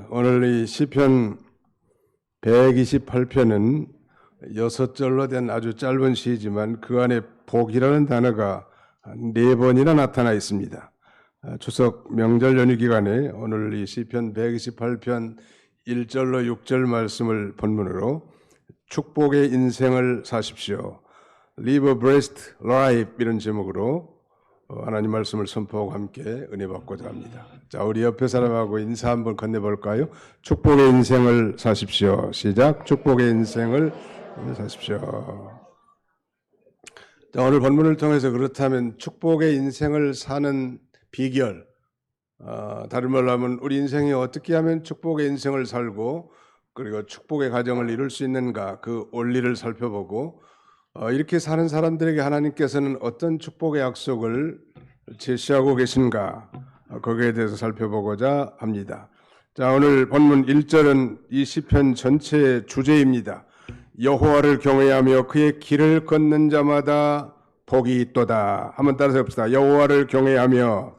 오늘 이 시편 128편은 6절로 된 아주 짧은 시지만 그 안에 복이라는 단어가 4번이나 나타나 있습니다. 추석 명절 연휴 기간에 오늘 이 시편 128편 1절로 6절 말씀을 본문으로 축복의 인생을 사십시오. Live a blessed life 이런 제목으로 하나님 말씀을 선포하고 함께 은혜 받고자 합니다. 자, 우리 옆에 사람하고 인사 한번 건네볼까요? 축복의 인생을 사십시오. 시작. 축복의 인생을 사십시오. 자, 오늘 본문을 통해서 그렇다면 축복의 인생을 사는 비결, 다른 말로 하면 우리 인생이 어떻게 하면 축복의 인생을 살고 그리고 축복의 가정을 이룰 수 있는가, 그 원리를 살펴보고 이렇게 사는 사람들에게 하나님께서는 어떤 축복의 약속을 제시하고 계신가, 거기에 대해서 살펴보고자 합니다. 자, 오늘 본문 1절은 이 시편 전체의 주제입니다. 여호와를 경외하며 그의 길을 걷는 자마다 복이 있도다. 한번 따라서 해봅시다. 여호와를 경외하며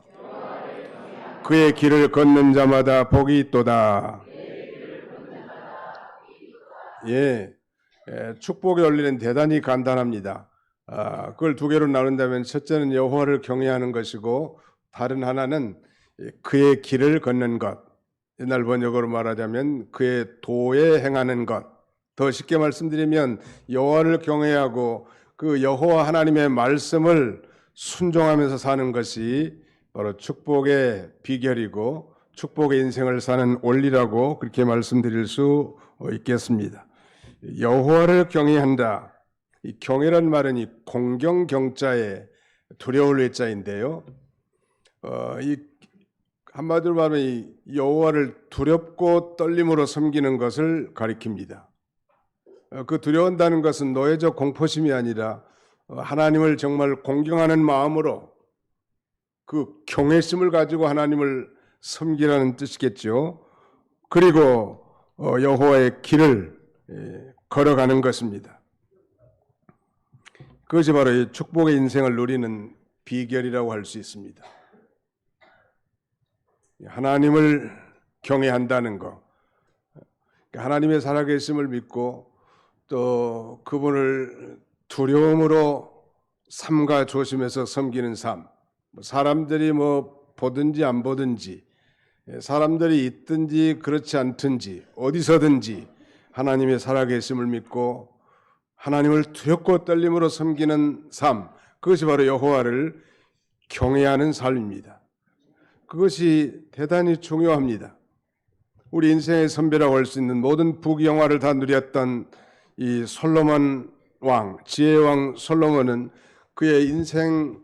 그의 길을 걷는 자마다 복이 있도다. 예. 축복의 원리는 대단히 간단합니다. 그걸 두 개로 나눈다면 첫째는 여호와를 경외하는 것이고 다른 하나는 그의 길을 걷는 것. 옛날 번역으로 말하자면 그의 도에 행하는 것. 더 쉽게 말씀드리면 여호와를 경외하고 그 여호와 하나님의 말씀을 순종하면서 사는 것이 바로 축복의 비결이고 축복의 인생을 사는 원리라고 그렇게 말씀드릴 수 있겠습니다. 여호와를 경외한다. 이 경외란 말은 이 공경경자에 두려울 외자인데요. 이 한마디로 말하면 이 여호와를 두렵고 떨림으로 섬기는 것을 가리킵니다. 그 두려운다는 것은 노예적 공포심이 아니라 하나님을 정말 공경하는 마음으로 그 경외심을 가지고 하나님을 섬기라는 뜻이겠죠. 그리고 여호와의 길을 걸어가는 것입니다. 그것이 바로 이 축복의 인생을 누리는 비결이라고 할 수 있습니다. 하나님을 경외한다는 것, 하나님의 살아계심을 믿고 또 그분을 두려움으로 삼가 조심해서 섬기는 삶, 사람들이 보든지 안 보든지, 사람들이 있든지 그렇지 않든지 어디서든지 하나님의 살아계심을 믿고 하나님을 두렵고 떨림으로 섬기는 삶, 그것이 바로 여호와를 경외하는 삶입니다. 그것이 대단히 중요합니다. 우리 인생의 선배라고 할 수 있는 모든 부귀영화를 다 누렸던 이 솔로몬 왕, 지혜의 왕 솔로몬은 그의 인생을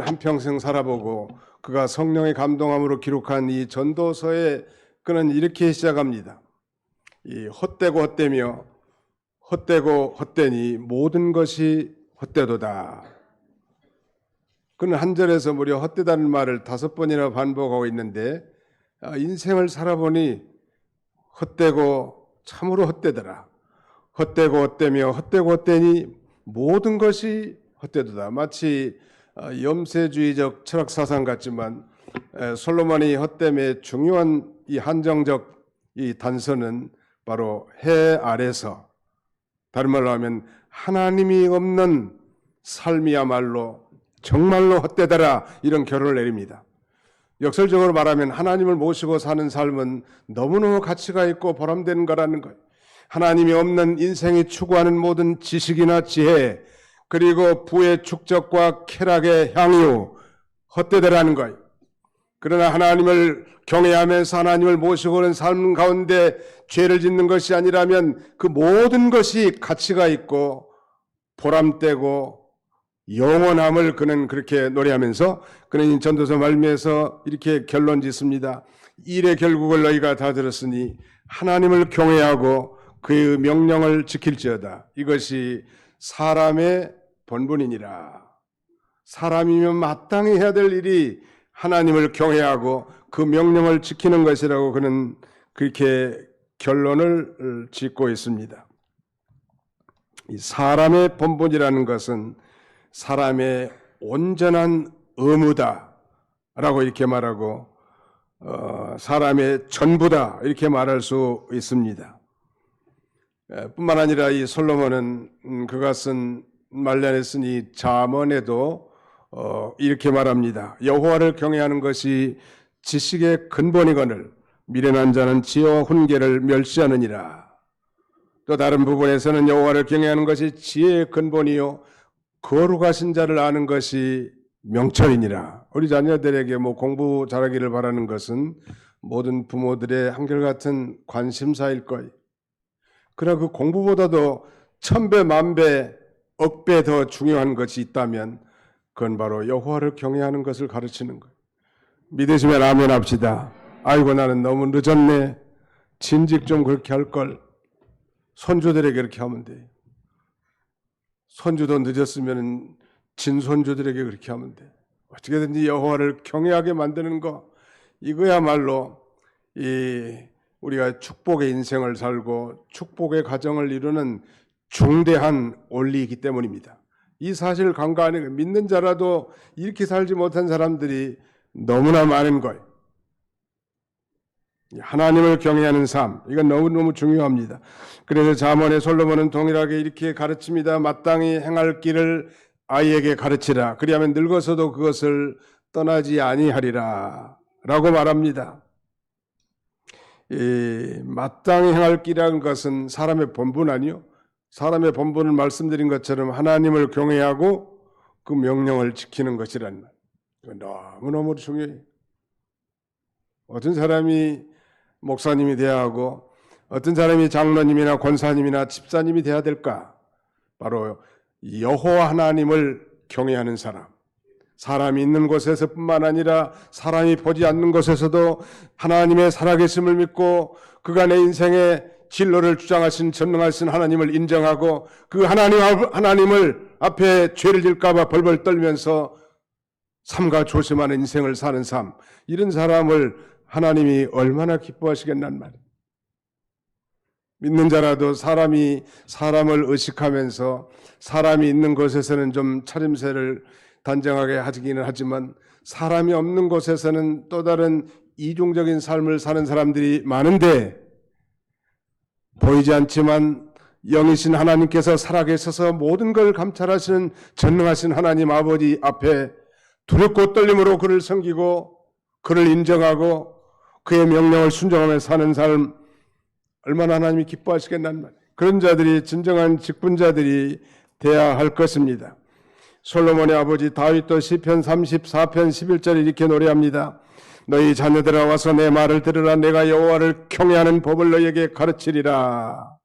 한평생 살아보고 그가 성령의 감동함으로 기록한 이 전도서에 그는 이렇게 시작합니다. 이 헛되고 헛되며 헛되고 헛되니 모든 것이 헛되도다. 그는 한 절에서 무려 헛되다는 말을 5번이나 반복하고 있는데 인생을 살아보니 헛되고 참으로 헛되더라. 헛되고 헛되며 헛되고 헛되니 모든 것이 헛되도다. 마치 염세주의적 철학 사상 같지만 솔로몬이 헛됨의 중요한 이 한정적 이 단서는 바로 해 아래서, 다른 말로 하면 하나님이 없는 삶이야말로 정말로 헛되더라, 이런 결론을 내립니다. 역설적으로 말하면 하나님을 모시고 사는 삶은 너무너무 가치가 있고 보람되는 거라는 거예요. 하나님이 없는 인생이 추구하는 모든 지식이나 지혜, 그리고 부의 축적과 쾌락의 향유, 헛되더라는 거예요. 그러나 하나님을 경외하면서 하나님을 모시고는 삶 가운데 죄를 짓는 것이 아니라면 그 모든 것이 가치가 있고 보람되고 영원함을 그는 그렇게 노래하면서 그는 전도서 말미에서 이렇게 결론 짓습니다. 일의 결국을 너희가 다 들었으니 하나님을 경외하고 그의 명령을 지킬지어다. 이것이 사람의 본분이니라. 사람이면 마땅히 해야 될 일이 하나님을 경외하고 그 명령을 지키는 것이라고 그는 그렇게 결론을 짓고 있습니다. 이 사람의 본분이라는 것은 사람의 온전한 의무다라고 이렇게 말하고 사람의 전부다 이렇게 말할 수 있습니다. 뿐만 아니라 이 솔로몬은 그가 쓴 말년에 쓴 이 잠언에도 이렇게 말합니다. 여호와를 경외하는 것이 지식의 근본이거늘 미련한 자는 지혜와 훈계를 멸시하느니라. 또 다른 부분에서는 여호와를 경외하는 것이 지혜의 근본이요 거룩하신 자를 아는 것이 명철이니라. 우리 자녀들에게 공부 잘하기를 바라는 것은 모든 부모들의 한결같은 관심사일 거예요. 그러나 그 공부보다도 천배 만배 억배 더 중요한 것이 있다면 그건 바로 여호와를 경외하는 것을 가르치는 거예요. 믿으시면 아멘 합시다. 아이고 나는 너무 늦었네. 진즉 좀 그렇게 할걸. 손주들에게 그렇게 하면 돼요. 손주도 늦었으면 진손주들에게 그렇게 하면 돼. 어떻게든지 여호와를 경외하게 만드는 거, 이거야말로 우리가 축복의 인생을 살고 축복의 가정을 이루는 중대한 원리이기 때문입니다. 이 사실을 간과하는 거예요. 믿는 자라도 이렇게 살지 못한 사람들이 너무나 많은 거예요. 하나님을 경외하는 삶, 이건 너무너무 중요합니다. 그래서 잠언의 솔로몬은 동일하게 이렇게 가르칩니다. 마땅히 행할 길을 아이에게 가르치라. 그리하면 늙어서도 그것을 떠나지 아니하리라 라고 말합니다. 마땅히 행할 길이라는 것은 사람의 본분 아니요? 사람의 본분을 말씀드린 것처럼 하나님을 경외하고 그 명령을 지키는 것이란 말. 이건 너무너무 중요해요. 어떤 사람이 목사님이 돼야 하고 어떤 사람이 장로님이나 권사님이나 집사님이 돼야 될까? 바로 여호와 하나님을 경외하는 사람. 사람이 있는 곳에서뿐만 아니라 사람이 보지 않는 곳에서도 하나님의 살아계심을 믿고 그가 내 인생의 진로를 주장하신 전능하신 하나님을 인정하고 그 하나님을 앞에 죄를 질까 봐 벌벌 떨면서 삼가 조심하는 인생을 사는 삶. 이런 사람을 하나님이 얼마나 기뻐하시겠단 말이에요. 믿는 자라도 사람이 사람을 의식하면서 사람이 있는 곳에서는 좀 차림새를 단정하게 하기는 하지만 사람이 없는 곳에서는 또 다른 이중적인 삶을 사는 사람들이 많은데 보이지 않지만 영이신 하나님께서 살아계셔서 모든 걸 감찰하시는 전능하신 하나님 아버지 앞에 두렵고 떨림으로 그를 섬기고 그를 인정하고 그의 명령을 순종하며 사는 삶 얼마나 하나님이 기뻐하시겠단 말이에요. 그런 자들이 진정한 직분자들이 되어야 할 것입니다. 솔로몬의 아버지 다윗도 시편 34편 11절에 이렇게 노래합니다. 너희 자녀들아 와서 내 말을 들으라. 내가 여호와를 경외하는 법을 너희에게 가르치리라.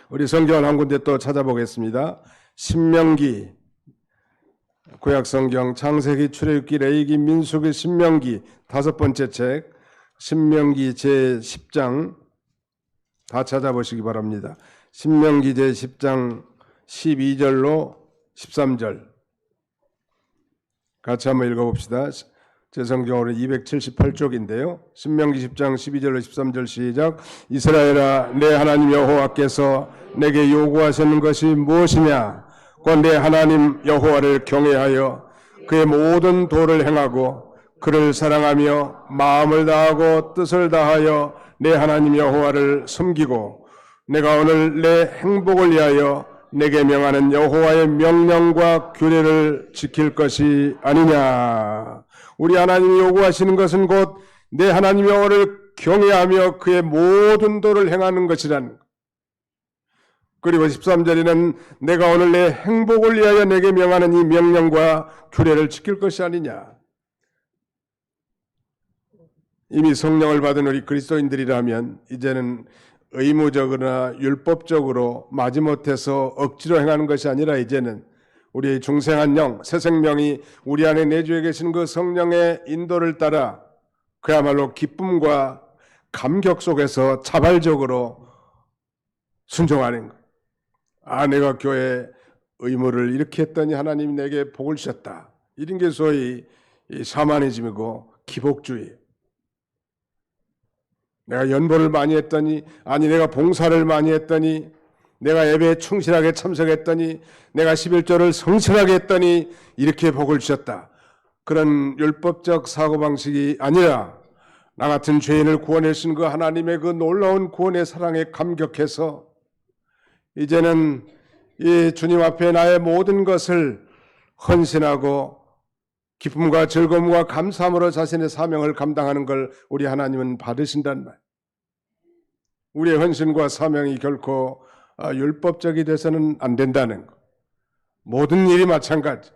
우리 성경을 한 군데 또 찾아보겠습니다. 신명기, 구약성경 창세기, 출애굽기, 레위기, 민수기, 신명기 다섯 번째 책 신명기 제10장 다 찾아보시기 바랍니다. 신명기 제10장 12절로 13절 같이 한번 읽어봅시다. 제 성경으로 278쪽인데요. 신명기 10장 12절로 13절 시작. 이스라엘아 내 하나님 여호와께서 내게 요구하시는 것이 무엇이냐? 곧 내 하나님 여호와를 경외하여 그의 모든 도를 행하고 그를 사랑하며 마음을 다하고 뜻을 다하여 내 하나님 여호와를 섬기고 내가 오늘 내 행복을 위하여 내게 명하는 여호와의 명령과 규례를 지킬 것이 아니냐. 우리 하나님이 요구하시는 것은 곧 내 하나님 여호와를 경외하며 그의 모든 도를 행하는 것이라는 것. 그리고 13절에는 내가 오늘 내 행복을 위하여 내게 명하는 이 명령과 규례를 지킬 것이 아니냐. 이미 성령을 받은 우리 그리스도인들이라면 이제는 의무적으로나 율법적으로 마지못해서 억지로 행하는 것이 아니라 이제는 우리의 중생한 영, 새 생명이 우리 안에 내주에 계신 그 성령의 인도를 따라 그야말로 기쁨과 감격 속에서 자발적으로 순종하는 것. 아, 내가 교회 의무를 이렇게 했더니 하나님이 내게 복을 주셨다. 이런 게 소위 샤머니즘이고 기복주의. 내가 연보를 많이 했더니, 아니 내가 봉사를 많이 했더니, 내가 예배에 충실하게 참석했더니, 내가 11조를 성실하게 했더니 이렇게 복을 주셨다. 그런 율법적 사고방식이 아니라 나 같은 죄인을 구원해 주신 그 하나님의 그 놀라운 구원의 사랑에 감격해서 이제는 이 주님 앞에 나의 모든 것을 헌신하고 기쁨과 즐거움과 감사함으로 자신의 사명을 감당하는 걸 우리 하나님은 받으신단 말. 우리의 헌신과 사명이 결코 율법적이 돼서는 안 된다는 것. 모든 일이 마찬가지.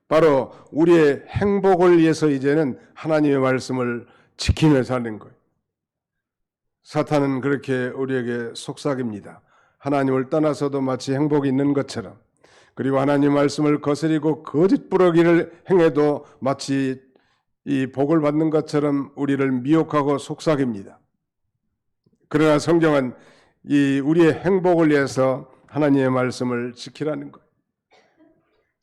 바로 우리의 행복을 위해서 이제는 하나님의 말씀을 지키며 사는 거예요. 사탄은 그렇게 우리에게 속삭입니다. 하나님을 떠나서도 마치 행복이 있는 것처럼, 그리고 하나님 말씀을 거스리고 거짓부러기를 행해도 마치 이 복을 받는 것처럼 우리를 미혹하고 속삭입니다. 그러나 성경은 이 우리의 행복을 위해서 하나님의 말씀을 지키라는 거예요.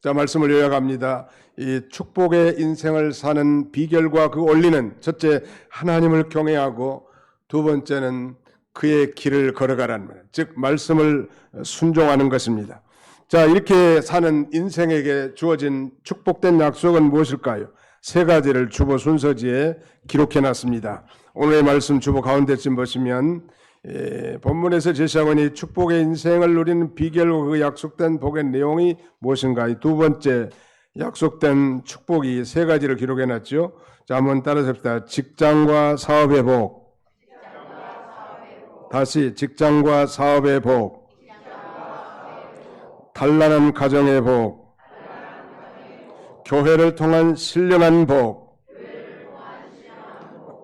자, 말씀을 요약합니다. 이 축복의 인생을 사는 비결과 그 원리는 첫째, 하나님을 경외하고 두 번째는 그의 길을 걸어가라는 말, 즉 말씀을 순종하는 것입니다. 자, 이렇게 사는 인생에게 주어진 축복된 약속은 무엇일까요? 세 가지를 주보 순서지에 기록해놨습니다. 오늘의 말씀 주보 가운데쯤 보시면 본문에서 제시하고 있는 축복의 인생을 누리는 비결과 그 약속된 복의 내용이 무엇인가? 두 번째, 약속된 축복이 세 가지를 기록해놨죠. 자, 한번 따라서 합시다. 직장과 사업의 복. 다시 직장과 사업의 복. 단란한 가정의 복. 교회를 통한 신령한 복.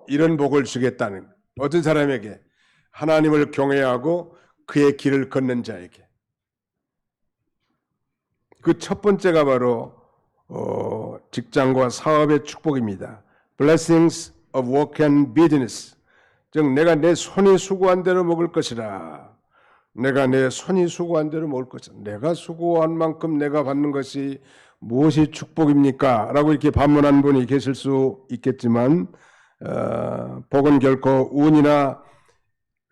이런 복을 주겠다는, 어떤 사람에게? 하나님을 경외하고 그의 길을 걷는 자에게. 그 첫 번째가 바로 직장과 사업의 축복입니다. Blessings of work and business. 즉 내가 내 손이 수고한 대로 먹을 것이라. 내가 내 손이 수고한 대로 먹을 것이라. 내가 수고한 만큼 내가 받는 것이 무엇이 축복입니까? 라고 이렇게 반문한 분이 계실 수 있겠지만 복은 결코 운이나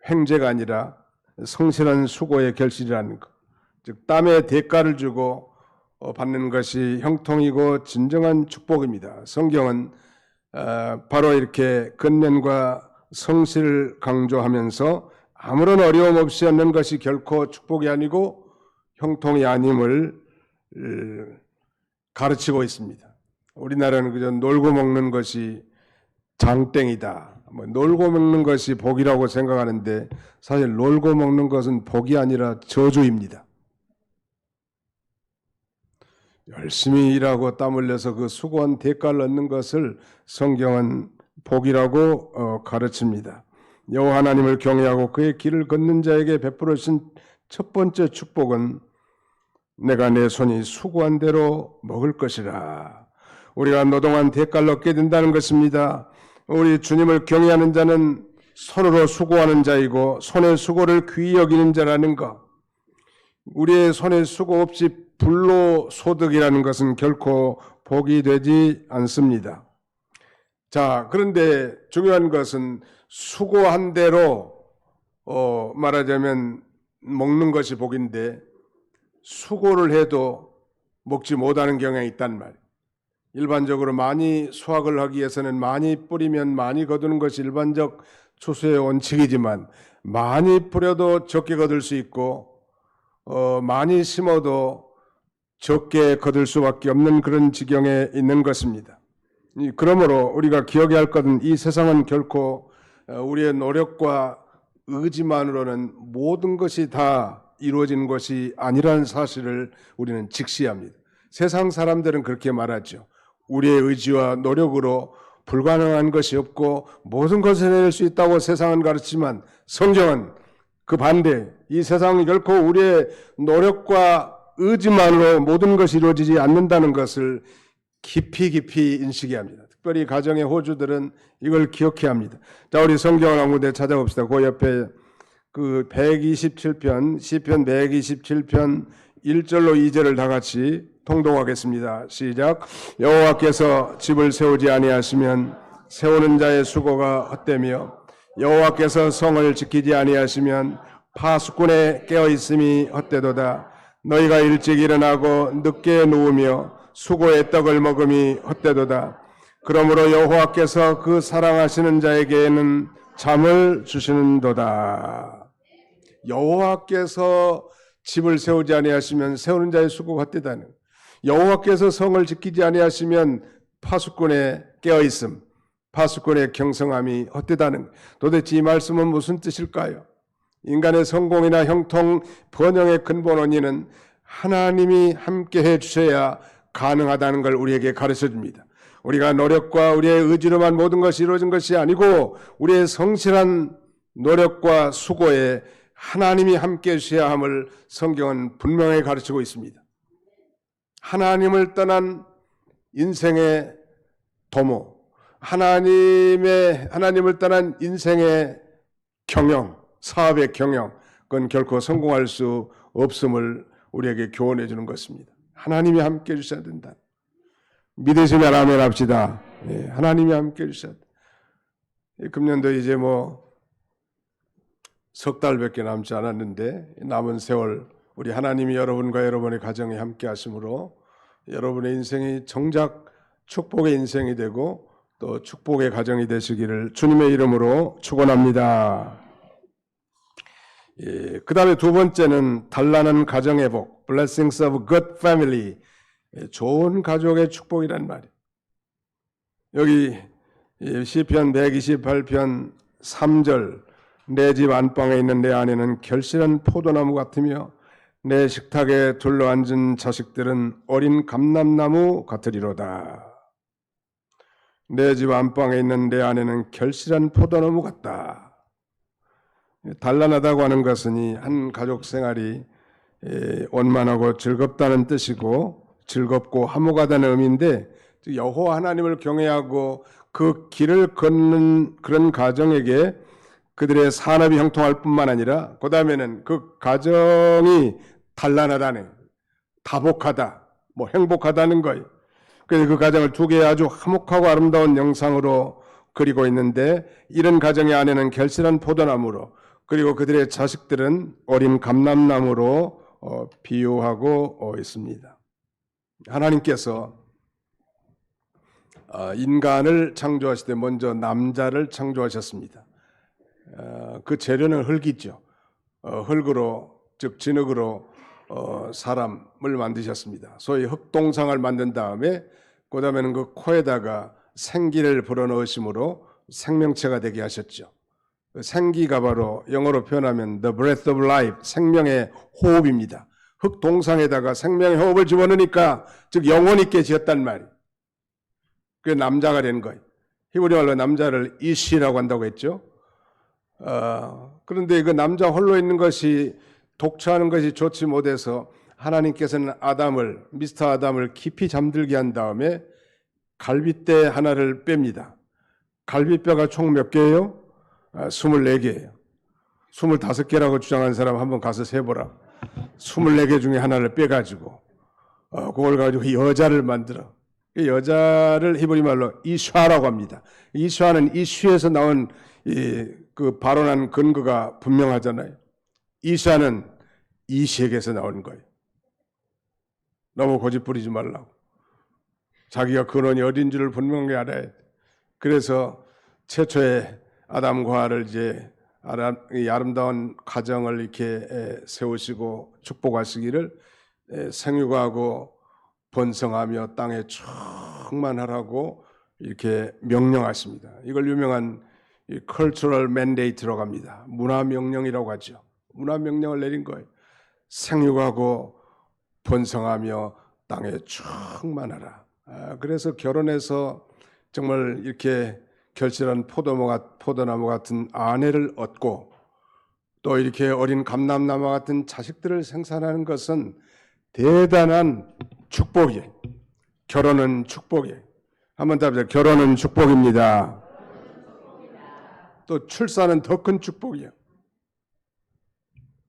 횡재가 아니라 성실한 수고의 결실이라는 것. 즉 땀의 대가를 주고 받는 것이 형통이고 진정한 축복입니다. 성경은 바로 이렇게 근면과 성실을 강조하면서 아무런 어려움 없이 얻는 것이 결코 축복이 아니고 형통이 아님을 가르치고 있습니다. 우리나라는 그저 놀고 먹는 것이 장땡이다. 놀고 먹는 것이 복이라고 생각하는데 사실 놀고 먹는 것은 복이 아니라 저주입니다. 열심히 일하고 땀 흘려서 그 수고한 대가를 얻는 것을 성경은 복이라고 가르칩니다. 여호와 하나님을 경외하고 그의 길을 걷는 자에게 베풀어 주신 첫 번째 축복은 내가 내 손이 수고한 대로 먹을 것이라. 우리가 노동한 대가를 얻게 된다는 것입니다. 우리 주님을 경외하는 자는 손으로 수고하는 자이고 손의 수고를 귀히 여기는 자라는 것. 우리의 손의 수고 없이 불로소득이라는 것은 결코 복이 되지 않습니다. 자, 그런데 중요한 것은 수고한 대로 말하자면 먹는 것이 복인데 수고를 해도 먹지 못하는 경향이 있단 말이에요. 일반적으로 많이 수확을 하기 위해서는 많이 뿌리면 많이 거두는 것이 일반적 추수의 원칙이지만 많이 뿌려도 적게 거둘 수 있고 많이 심어도 적게 거둘 수밖에 없는 그런 지경에 있는 것입니다. 그러므로 우리가 기억해야 할 것은 이 세상은 결코 우리의 노력과 의지만으로는 모든 것이 다 이루어지는 것이 아니라는 사실을 우리는 직시합니다. 세상 사람들은 그렇게 말하죠. 우리의 의지와 노력으로 불가능한 것이 없고 모든 것을 해낼 수 있다고 세상은 가르치지만 성경은 그 반대, 이 세상은 결코 우리의 노력과 의지만으로 모든 것이 이루어지지 않는다는 것을 깊이 인식해야 합니다. 특별히 가정의 호주들은 이걸 기억해야 합니다. 자, 우리 성경을 한 군데 찾아봅시다. 그 옆에 그 127편, 시편 127편 1절로 2절을 다 같이 통독하겠습니다. 시작. 여호와께서 집을 세우지 아니하시면 세우는 자의 수고가 헛되며 여호와께서 성을 지키지 아니하시면 파수꾼의 깨어있음이 헛되도다. 너희가 일찍 일어나고 늦게 누우며 수고의 떡을 먹음이 헛되도다. 그러므로 여호와께서 그 사랑하시는 자에게는 잠을 주시는도다. 여호와께서 집을 세우지 아니하시면 세우는 자의 수고가 헛되다는, 여호와께서 성을 지키지 아니하시면 파수꾼의 깨어있음, 파수꾼의 경성함이 헛되다는, 도대체 이 말씀은 무슨 뜻일까요? 인간의 성공이나 형통, 번영의 근본 원인은 하나님이 함께 해주셔야 가능하다는 걸 우리에게 가르쳐 줍니다. 우리가 노력과 우리의 의지로만 모든 것이 이루어진 것이 아니고 우리의 성실한 노력과 수고에 하나님이 함께 해주셔야 함을 성경은 분명히 가르치고 있습니다. 하나님을 떠난 인생의 도모, 하나님을 떠난 인생의 경영, 사업의 경영, 그건 결코 성공할 수 없음을 우리에게 교훈해 주는 것입니다. 하나님이 함께 해주셔야 된다. 믿으시면 아멘 합시다. 네, 하나님이 함께 해주셔야 된다. 금년도 이제 석 달밖에 남지 않았는데 남은 세월 우리 하나님이 여러분과 여러분의 가정에 함께 하심으로 여러분의 인생이 정작 축복의 인생이 되고 또 축복의 가정이 되시기를 주님의 이름으로 축원합니다. 그 다음에 두 번째는 단란한 가정의 복, Blessings of Good Family, 좋은 가족의 축복이란 말이에요. 여기 시편 128편 3절, 내 집 안방에 있는 내 아내는 결실한 포도나무 같으며 내 식탁에 둘러앉은 자식들은 어린 감람나무 같으리로다. 내 집 안방에 있는 내 아내는 결실한 포도나무 같다. 단란하다고 하는 것은 한 가족 생활이 원만하고 즐겁다는 뜻이고 즐겁고 화목하다는 의미인데, 여호와 하나님을 경외하고 그 길을 걷는 그런 가정에게 그들의 산업이 형통할 뿐만 아니라 그 다음에는 그 가정이 단란하다는, 다복하다, 행복하다는 거예요. 그래서 그 가정을 두 개의 아주 화목하고 아름다운 영상으로 그리고 있는데, 이런 가정의 아내는 결실한 포도나무로, 그리고 그들의 자식들은 어린 감람나무로 비유하고 있습니다. 하나님께서 인간을 창조하실 때 먼저 남자를 창조하셨습니다. 그 재료는 흙이죠. 흙으로, 즉 진흙으로 사람을 만드셨습니다. 소위 흙동상을 만든 다음에 그 다음에는 그 코에다가 생기를 불어넣으심으로 생명체가 되게 하셨죠. 생기가 바로 영어로 표현하면 the breath of life, 생명의 호흡입니다. 흙 동상에다가 생명의 호흡을 집어넣으니까 즉 영혼 있게 지었단 말이에요. 그게 남자가 된 거예요. 히브리 말로 남자를 이시라고 한다고 했죠. 그런데 그 남자 홀로 있는 것이, 독처하는 것이 좋지 못해서 하나님께서는 미스터 아담을 깊이 잠들게 한 다음에 갈빗대 하나를 뺍니다. 갈빗뼈가 총 몇 개예요? 24개예요. 25개라고 주장한 사람 한번 가서 세보라. 24개 중에 하나를 빼가지고 그걸 가지고 여자를 만들어. 여자를 히브리 말로 이샤라고 합니다. 이샤는 이슈에서 나온 그 발언한 근거가 분명하잖아요. 이샤는 이시에게서 나온 거예요. 너무 고집 부리지 말라고. 자기가 근원이 어딘 줄을 분명히 알아야 돼. 그래서 최초의 아담과 하와를 이제 이 아름다운 가정을 이렇게 세우시고 축복하시기를 생육하고 번성하며 땅에 충만하라고 이렇게 명령하십니다. 이걸 유명한 cultural mandate라고 합니다. 문화 명령이라고 하죠. 문화 명령을 내린 거예요. 생육하고 번성하며 땅에 충만하라. 그래서 결혼해서 정말 이렇게 결실한 포도나무 같은 아내를 얻고 또 이렇게 어린 감람나무 같은 자식들을 생산하는 것은 대단한 축복이에요. 결혼은 축복이에요. 한번 더 해보세요. 결혼은 축복입니다. 또 출산은 더 큰 축복이에요.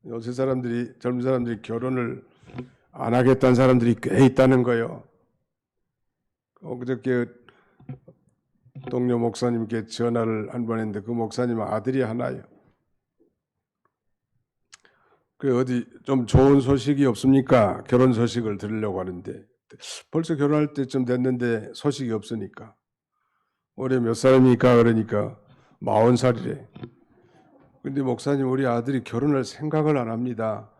요새 젊은 사람들이 결혼을 안 하겠다는 사람들이 꽤 있다는 거예요. 그저께 동료 목사님께 전화를 한 번 했는데 그 목사님은 아들이 하나예요. 그 어디 좀 좋은 소식이 없습니까? 결혼 소식을 들으려고 하는데 벌써 결혼할 때쯤 됐는데 소식이 없으니까. 올해 몇 살입니까? 그러니까 40살이래. 근데 목사님, 우리 아들이 결혼할 생각을 안 합니다.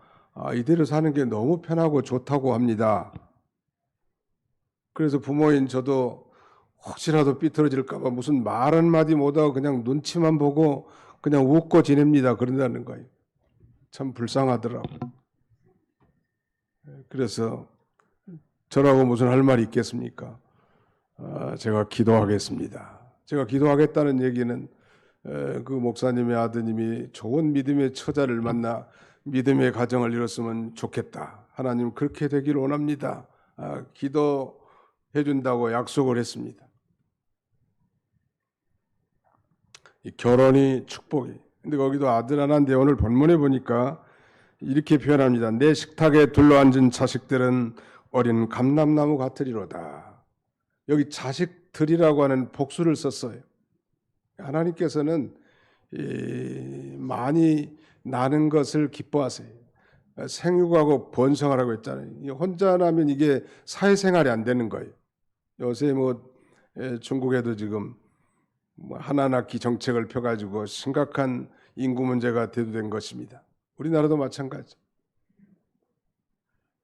이대로 사는 게 너무 편하고 좋다고 합니다. 그래서 부모인 저도 혹시라도 삐뚤어질까 봐 무슨 말 한마디 못하고 그냥 눈치만 보고 그냥 웃고 지냅니다. 그런다는 거예요. 참 불쌍하더라고. 그래서 저라고 무슨 할 말이 있겠습니까? 제가 기도하겠습니다. 제가 기도하겠다는 얘기는 그 목사님의 아드님이 좋은 믿음의 처자를 만나 믿음의 가정을 이뤘으면 좋겠다. 하나님 그렇게 되기를 원합니다. 기도해 준다고 약속을 했습니다. 이 결혼이 축복이. 근데 거기도 아들 하나인데 오늘 본문에 보니까 이렇게 표현합니다. 내 식탁에 둘러앉은 자식들은 어린 감람나무 같으리로다. 여기 자식들이라고 하는 복수를 썼어요. 하나님께서는 많이 나는 것을 기뻐하세요. 생육하고 번성하라고 했잖아요. 혼자 나면 이게 사회생활이 안 되는 거예요. 요새 중국에도 지금 하나 낳기 정책을 펴가지고 심각한 인구 문제가 대두된 것입니다. 우리나라도 마찬가지.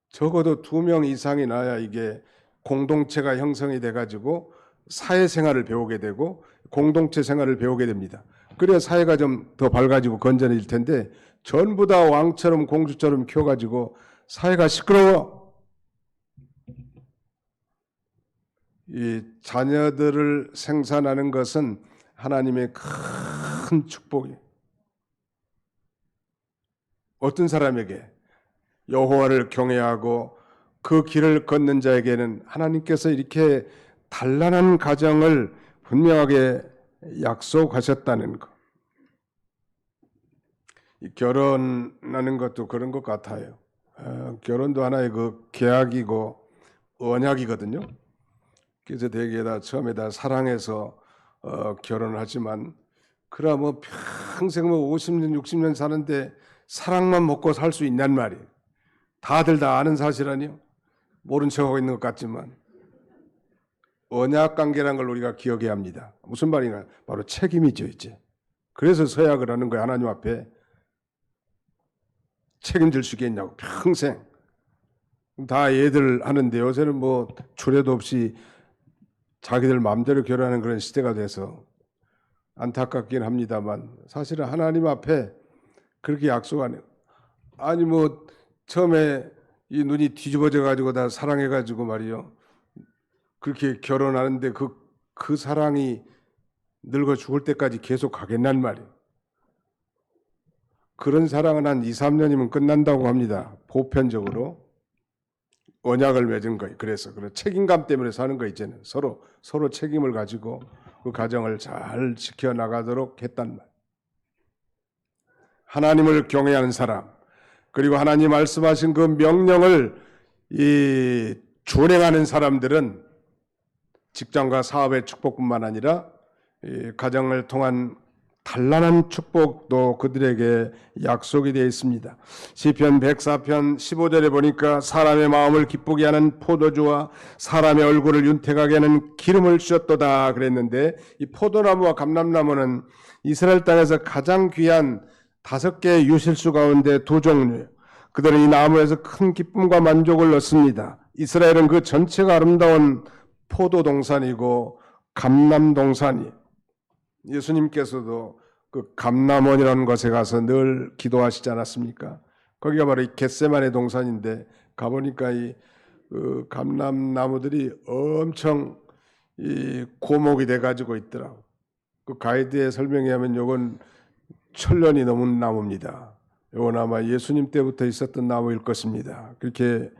적어도 2명 이상이 나야 이게 공동체가 형성이 돼가지고 사회생활을 배우게 되고 공동체 생활을 배우게 됩니다. 그래야 사회가 좀 더 밝아지고 건전해질 텐데 전부 다 왕처럼 공주처럼 키워가지고 사회가 시끄러워. 이 자녀들을 생산하는 것은 하나님의 큰 축복이에요. 어떤 사람에게 여호와를 경외하고 그 길을 걷는 자에게는 하나님께서 이렇게 단란한 가정을 분명하게 약속하셨다는 것. 결혼하는 것도 그런 것 같아요. 결혼도 하나의 그 계약이고 언약이거든요. 그래서 대개 다 처음에 사랑해서 결혼을 하지만 그러면 평생 50년 60년 사는데 사랑만 먹고 살 수 있냔 말이에요. 다들 다 아는 사실 아니요? 모른 척하고 있는 것 같지만 언약 관계라는 걸 우리가 기억해야 합니다. 무슨 말인가? 바로 책임이죠, 이제. 그래서 서약을 하는 거예요. 하나님 앞에 책임질 수 있겠냐고 평생. 다 얘들 하는데 요새는 주례도 없이 자기들 마음대로 결혼하는 그런 시대가 돼서 안타깝긴 합니다만 사실은 하나님 앞에 그렇게 약속하네요. 아니 처음에 이 눈이 뒤집어져 가지고 다 사랑해 가지고 말이요. 그렇게 결혼하는데 그 사랑이 늙어 죽을 때까지 계속 가겠냔 말이에요. 그런 사랑은 한 2, 3년이면 끝난다고 합니다. 보편적으로. 언약을 맺은 거예요. 그래서 그런 책임감 때문에 사는 거 이제는 서로 책임을 가지고 그 가정을 잘 지켜나가도록 했단 말. 하나님을 경외하는 사람, 그리고 하나님 말씀하신 그 명령을 준행하는 사람들은 직장과 사업의 축복뿐만 아니라 가정을 통한 단란한 축복도 그들에게 약속이 되어 있습니다. 시편 104편 15절에 보니까 사람의 마음을 기쁘게 하는 포도주와 사람의 얼굴을 윤택하게 하는 기름을 주셨도다 그랬는데 이 포도나무와 감람나무는 이스라엘 땅에서 가장 귀한 5개의 유실수 가운데 2종류예요. 그들은 이 나무에서 큰 기쁨과 만족을 얻습니다. 이스라엘은 그 전체가 아름다운 포도 동산이고 감람 동산이. 예수님께서도 그 감람원이라는 곳에 가서 늘 기도하시지 않았습니까? 거기가 바로 이 겟세마네 동산인데 가보니까 그 감람나무들이 엄청 고목이 돼가지고 있더라고. 그 가이드에 설명에 하면 요건 1000년이 넘은 나무입니다. 요건 아마 예수님 때부터 있었던 나무일 것입니다. 그렇게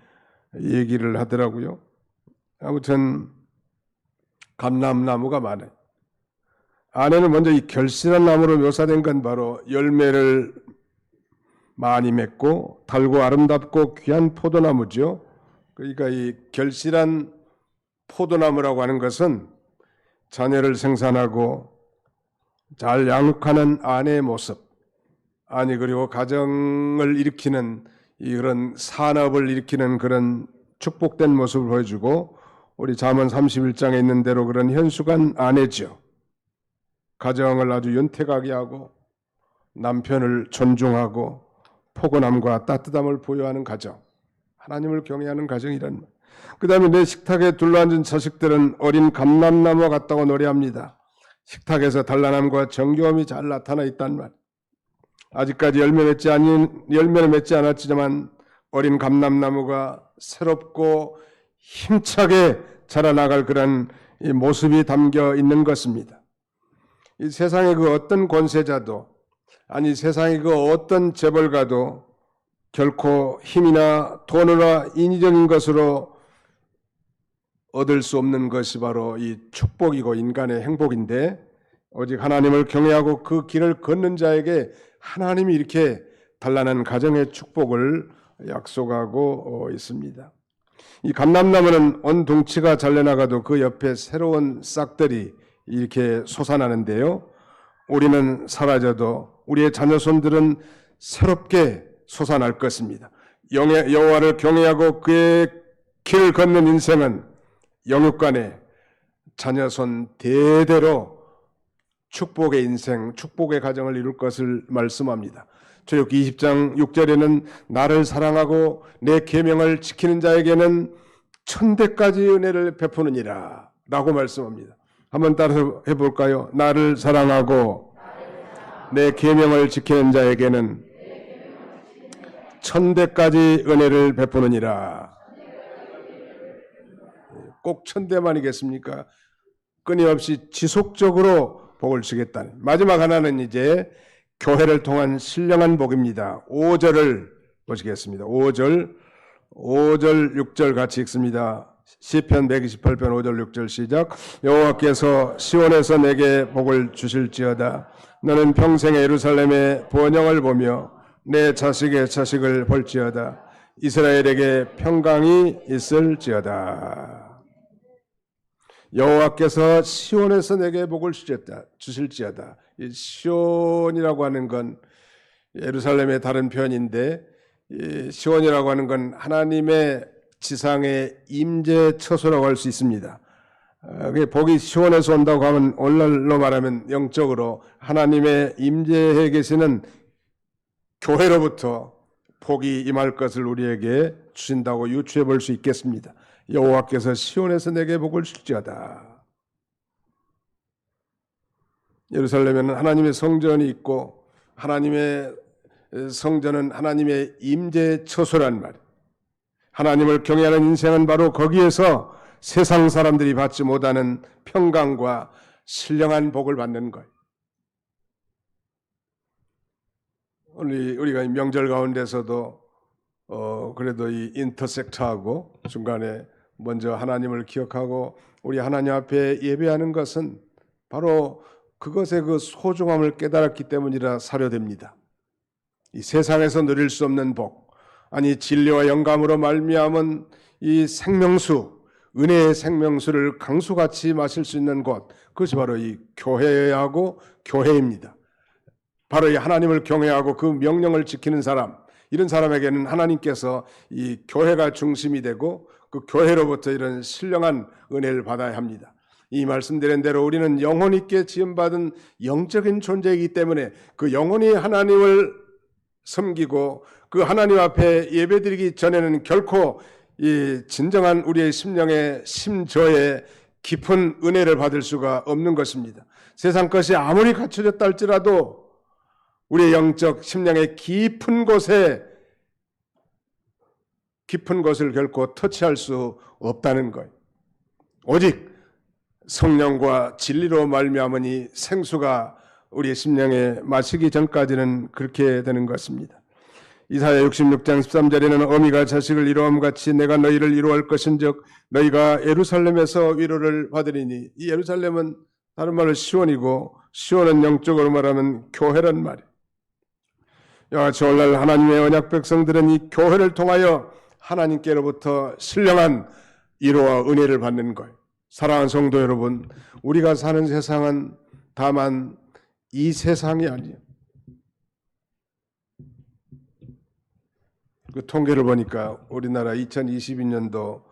얘기를 하더라고요. 아무튼 감람나무가 많아요. 안에는 먼저 이 결실한 나무로 묘사된 건 바로 열매를 많이 맺고 달고 아름답고 귀한 포도나무죠. 그러니까 이 결실한 포도나무라고 하는 것은 자녀를 생산하고 잘 양육하는 아내의 모습, 아니 그리고 가정을 일으키는 그런 산업을 일으키는 그런 축복된 모습을 보여주고, 우리 잠언 31장에 있는 대로 그런 현숙한 아내죠. 가정을 아주 윤택하게 하고 남편을 존중하고 포근함과 따뜻함을 보여하는 가정, 하나님을 경외하는 가정이란 말. 그 다음에 내 식탁에 둘러앉은 자식들은 어린 감람나무와 같다고 노래합니다. 식탁에서 단란함과 정겨움이 잘 나타나 있단 말. 아직까지 열매를 맺지 않았지만 어린 감람나무가 새롭고 힘차게 자라나갈 그런 이 모습이 담겨 있는 것입니다. 이 세상의 그 어떤 권세자도, 아니 세상의 그 어떤 재벌가도 결코 힘이나 돈이나 인위적인 것으로 얻을 수 없는 것이 바로 이 축복이고 인간의 행복인데, 오직 하나님을 경외하고 그 길을 걷는 자에게 하나님이 이렇게 단란한 가정의 축복을 약속하고 있습니다. 이 감람나무는 온 덩치가 잘려나가도 그 옆에 새로운 싹들이 이렇게 솟아나는데요, 우리는 사라져도 우리의 자녀손들은 새롭게 솟아날 것입니다. 여호와를 경외하고 그의 길을 걷는 인생은 영육간에 자녀손 대대로 축복의 인생, 축복의 가정을 이룰 것을 말씀합니다. 출애굽기 20장 6절에는 나를 사랑하고 내 계명을 지키는 자에게는 천대까지 은혜를 베푸느니라 라고 말씀합니다. 한번 따라서 해볼까요? 나를 사랑하고 내 계명을 지키는 자에게는 천대까지 은혜를 베푸느니라. 꼭 천대만이겠습니까? 끊임없이 지속적으로 복을 주겠다는. 마지막 하나는 이제 교회를 통한 신령한 복입니다. 5절을 보시겠습니다. 5절, 6절 같이 읽습니다. 시편 128편 5절 6절 시작. 여호와께서 시온에서 내게 복을 주실지어다. 너는 평생에 예루살렘의 번영을 보며 내 자식의 자식을 볼지어다. 이스라엘에게 평강이 있을지어다. 여호와께서 시온에서 내게 복을 주실지어다. 이 시온이라고 하는 건 예루살렘의 다른 표현인데, 이 시온이라고 하는 건 하나님의 지상의 임재 처소라고 할 수 있습니다. 복이 시온에서 온다고 하면 오늘날로 말하면 영적으로 하나님의 임재해 계시는 교회로부터 복이 임할 것을 우리에게 주신다고 유추해 볼 수 있겠습니다. 여호와께서 시온에서 내게 복을 주실지어다. 예루살렘에는 하나님의 성전이 있고, 하나님의 성전은 하나님의 임재 처소란 말이에요. 하나님을 경외하는 인생은 바로 거기에서 세상 사람들이 받지 못하는 평강과 신령한 복을 받는 거예요. 우리가 명절 가운데서도 그래도 이 인터섹트하고 중간에 먼저 하나님을 기억하고 우리 하나님 앞에 예배하는 것은 바로 그것의 그 소중함을 깨달았기 때문이라 사료됩니다. 이 세상에서 누릴 수 없는 복, 아니 진리와 영감으로 말미암은 이 생명수, 은혜의 생명수를 강수같이 마실 수 있는 곳, 그것이 바로 이 교회하고 교회입니다. 바로 이 하나님을 경외하고 그 명령을 지키는 사람, 이런 사람에게는 하나님께서 이 교회가 중심이 되고 그 교회로부터 이런 신령한 은혜를 받아야 합니다. 이 말씀드린 대로 우리는 영혼 있게 지음받은 영적인 존재이기 때문에 그 영혼이 하나님을 섬기고 그 하나님 앞에 예배드리기 전에는 결코 이 진정한 우리의 심령의 심저에 깊은 은혜를 받을 수가 없는 것입니다. 세상 것이 아무리 갖춰졌다 할지라도 우리의 영적 심령의 깊은 곳을 결코 터치할 수 없다는 것. 오직 성령과 진리로 말미암으니 생수가 우리의 심령에 마시기 전까지는 그렇게 되는 것입니다. 이사야 66장 13절에는 어미가 자식을 이루함 같이 내가 너희를 이루할 것인즉 너희가 예루살렘에서 위로를 받으리니, 이 예루살렘은 다른 말로 시온이고 시온은 영적으로 말하면 교회란 말이에요. 이와 같이 오늘날 하나님의 언약 백성들은 이 교회를 통하여 하나님께로부터 신령한 위로와 은혜를 받는 거예요. 사랑하는 성도 여러분, 우리가 사는 세상은 다만 이 세상이 아니에요. 그 통계를 보니까 우리나라 2022년도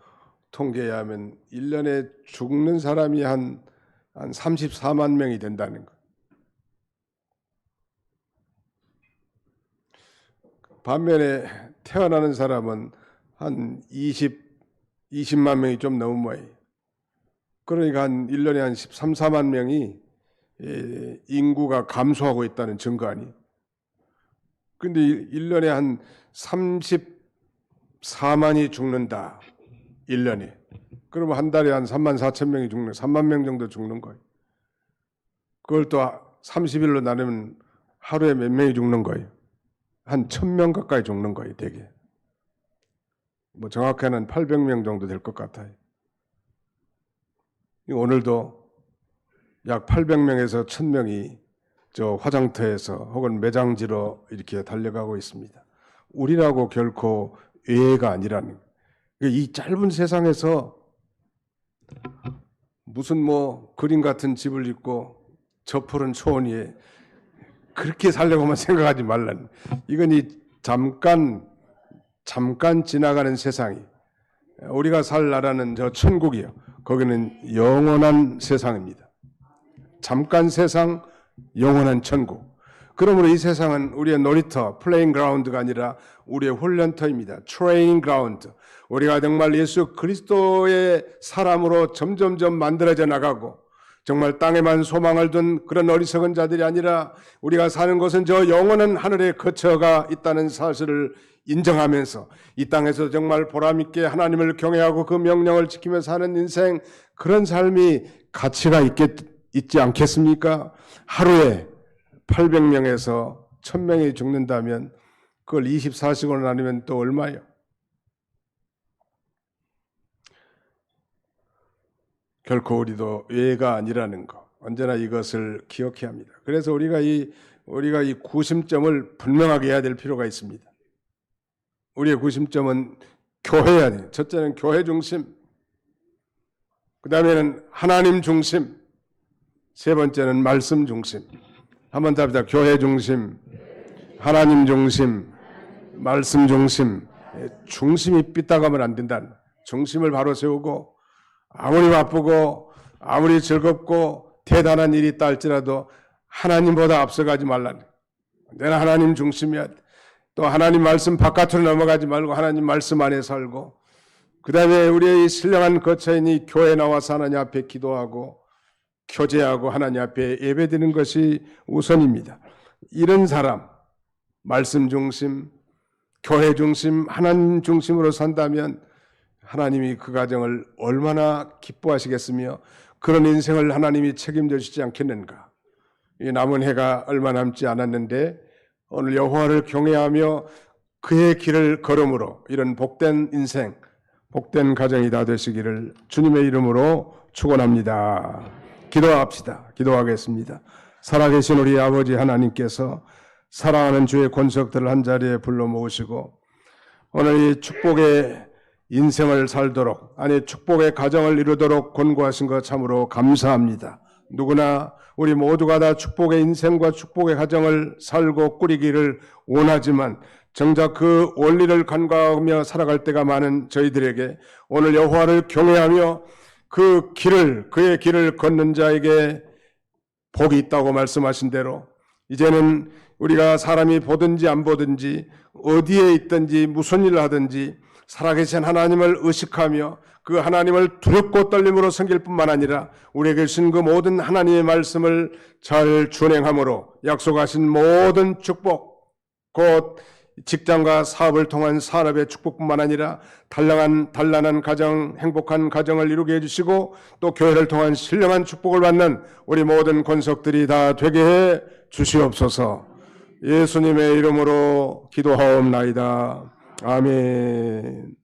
통계에 하면 1년에 죽는 사람이 한 34만 명이 된다는 거. 반면에 태어나는 사람은 한 20만 명이 좀 넘은 모양이에요. 그러니까 한 1년에 한 13, 14만 명이 인구가 감소하고 있다는 증거 아니에요. 근데 1년에 한 34만이 죽는다. 1년에. 그러면 한 달에 한 3만 4천 명이 죽는, 3만 명 정도 죽는 거예요. 그걸 또 30일로 나누면 하루에 몇 명이 죽는 거예요. 한 1,000명 가까이 죽는 거예요, 대개. 뭐 정확히는 800명 정도 될 것 같아요. 오늘도 약 800명에서 1,000명이 저 화장터에서 혹은 매장지로 이렇게 달려가고 있습니다. 우리라고 결코 예외가 아니라는 거예요. 이 짧은 세상에서 무슨 뭐 그림 같은 집을 짓고 저 푸른 초원 위에 그렇게 살려고만 생각하지 말라는. 이건 이 잠깐 지나가는 세상이, 우리가 살 나라는 저 천국이요. 거기는 영원한 세상입니다. 잠깐 세상, 영원한 천국. 그러므로 이 세상은 우리의 놀이터, 플레잉 그라운드가 아니라 우리의 훈련터입니다. 트레이닝 그라운드. 우리가 정말 예수 그리스도의 사람으로 점점점 만들어져 나가고 정말 땅에만 소망을 둔 그런 어리석은 자들이 아니라 우리가 사는 곳은 저 영원한 하늘에 거처가 있다는 사실을 인정하면서 이 땅에서 정말 보람있게 하나님을 경외하고 그 명령을 지키며 사는 인생, 그런 삶이 가치가 있지 않겠습니까? 하루에 800명에서 1,000명이 죽는다면 그걸 24시간으로 나누면 또 얼마예요? 결코 우리도 예가 아니라는 거, 언제나 이것을 기억해야 합니다. 그래서 우리가 이 구심점을 분명하게 해야 될 필요가 있습니다. 우리의 구심점은 교회야 돼요. 첫째는 교회 중심, 그 다음에는 하나님 중심, 세 번째는 말씀 중심. 한번 더 합니다. 교회 중심, 하나님 중심, 말씀 중심. 중심이 삐딱하면 안 된다는, 중심을 바로 세우고 아무리 바쁘고 아무리 즐겁고 대단한 일이 있다 할지라도 하나님보다 앞서가지 말라는. 내가 하나님 중심이야. 또 하나님 말씀 바깥으로 넘어가지 말고 하나님 말씀 안에 살고, 그 다음에 우리의 신령한 거처인 이 교회에 나와서 하나님 앞에 기도하고 교제하고 하나님 앞에 예배드리는 것이 우선입니다. 이런 사람, 말씀 중심, 교회 중심, 하나님 중심으로 산다면 하나님이 그 가정을 얼마나 기뻐하시겠으며 그런 인생을 하나님이 책임져 주시지 않겠는가. 이 남은 해가 얼마 남지 않았는데 오늘 여호와를 경외하며 그의 길을 걸음으로 이런 복된 인생, 복된 가정이 다 되시기를 주님의 이름으로 축원합니다. 기도합시다. 기도하겠습니다. 살아계신 우리 아버지 하나님께서 사랑하는 주의 권속들을 한자리에 불러 모으시고 오늘 이 축복의 인생을 살도록, 아니 축복의 가정을 이루도록 권고하신 것 참으로 감사합니다. 누구나 우리 모두가 다 축복의 인생과 축복의 가정을 살고 꾸리기를 원하지만 정작 그 원리를 간과하며 살아갈 때가 많은 저희들에게 오늘 여호와를 경외하며 그의 길을 걷는 자에게 복이 있다고 말씀하신 대로 이제는 우리가 사람이 보든지 안 보든지 어디에 있든지 무슨 일을 하든지 살아계신 하나님을 의식하며 그 하나님을 두렵고 떨림으로 섬길 뿐만 아니라 우리에게 주신 그 모든 하나님의 말씀을 잘 준행함으로 약속하신 모든 축복, 곧 직장과 사업을 통한 산업의 축복뿐만 아니라 단란한 가정, 행복한 가정을 이루게 해주시고 또 교회를 통한 신령한 축복을 받는 우리 모든 권속들이 다 되게 해 주시옵소서. 예수님의 이름으로 기도하옵나이다. 아멘.